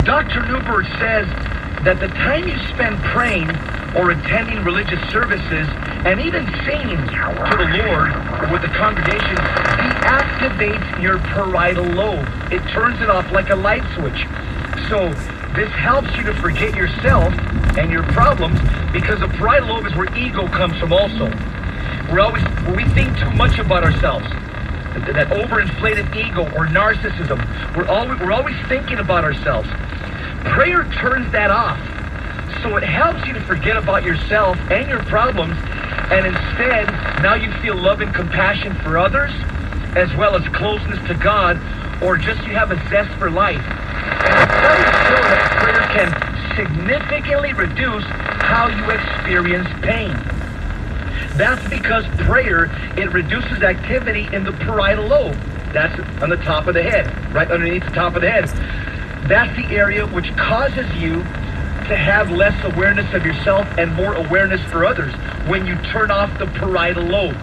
Dr. Newberg says that the time you spend praying or attending religious services and even singing to the Lord with the congregation deactivates your parietal lobe. It turns it off like a light switch. So this helps you to forget yourself and your problems, because the parietal lobe is where ego comes from also. We think too much about ourselves. That overinflated ego or narcissism. We're always thinking about ourselves. Prayer turns that off. So it helps you to forget about yourself and your problems, and instead, now you feel love and compassion for others, as well as closeness to God, or just you have a zest for life. And studies show that prayer can significantly reduce how you experience pain. That's because prayer, it reduces activity in the parietal lobe. That's on the top of the head, right underneath the top of the head. That's the area which causes you to have less awareness of yourself and more awareness for others when you turn off the parietal lobe.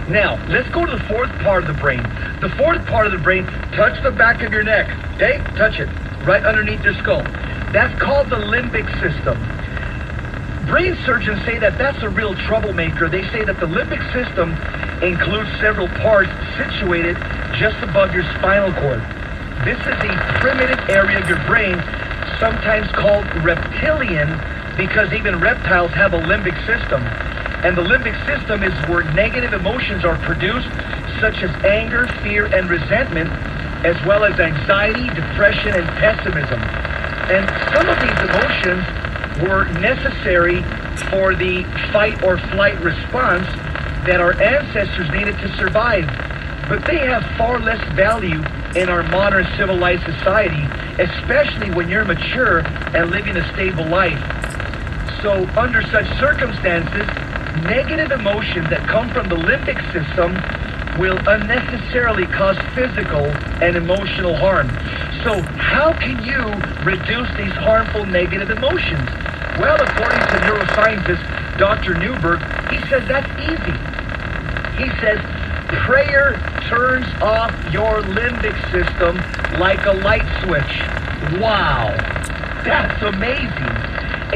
Now, let's go to the fourth part of the brain. The fourth part of the brain, touch the back of your neck, okay? Touch it, right underneath your skull. That's called the limbic system. Brain surgeons say that that's a real troublemaker. They say that the limbic system includes several parts situated just above your spinal cord. This is the primitive area of your brain, sometimes called reptilian, because even reptiles have a limbic system. And the limbic system is where negative emotions are produced, such as anger, fear, and resentment, as well as anxiety, depression, and pessimism. And some of these emotions were necessary for the fight or flight response that our ancestors needed to survive. But they have far less value in our modern civilized society, especially when you're mature and living a stable life. So under such circumstances, negative emotions that come from the limbic system will unnecessarily cause physical and emotional harm. So how can you reduce these harmful negative emotions? Well, according to neuroscientist Dr. Newberg, he says that's easy. He says prayer turns off your limbic system like a light switch. Wow, that's amazing.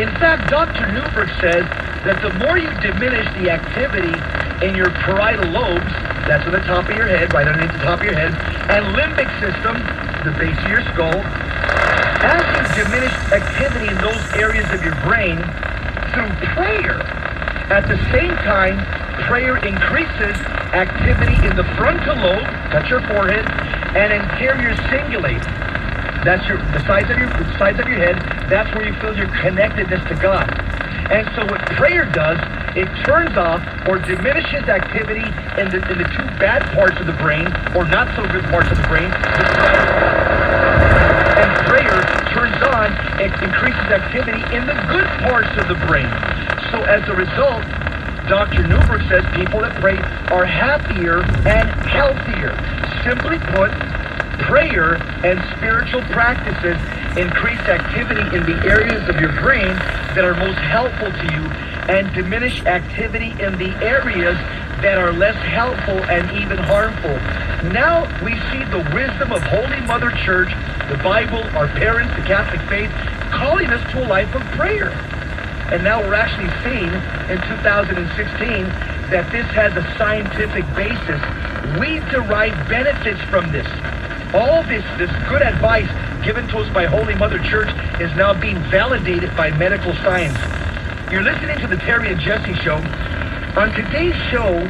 In fact, Dr. Newberg says that the more you diminish the activity in your parietal lobes, that's on the top of your head, right underneath the top of your head, and limbic system, the base of your skull, as you diminish activity in those areas of your brain through prayer, at the same time, prayer increases activity in the frontal lobe, that's your forehead, and anterior cingulate. That's the sides of your head. That's where you feel your connectedness to God. And so what prayer does, it turns off or diminishes activity in the two bad parts of the brain, or not so good parts of the brain. And prayer turns on, it increases activity in the good parts of the brain. So as a result, Dr. Newberg says people that pray are happier and healthier. Simply put, prayer and spiritual practices increase activity in the areas of your brain that are most helpful to you and diminish activity in the areas that are less helpful and even harmful. Now we see the wisdom of Holy Mother Church, the Bible, our parents, the Catholic faith, calling us to a life of prayer. And now we're actually seeing in 2016 that this has a scientific basis. We derive benefits from this. All this good advice given to us by Holy Mother Church is now being validated by medical science. You're listening to the Terry and Jesse Show. On today's show,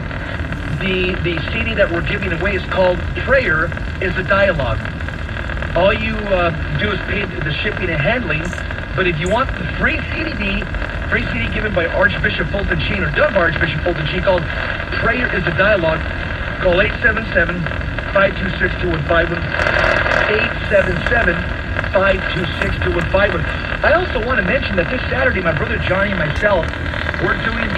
the CD that we're giving away is called Prayer is a Dialogue. All you do is pay the shipping and handling, but if you want the free CD given by Archbishop Fulton Sheen, or done by Archbishop Fulton Sheen, called Prayer is a Dialogue, call 877-526-2151, 877-526-2151. I also want to mention that this Saturday, my brother Johnny and myself, we're doing the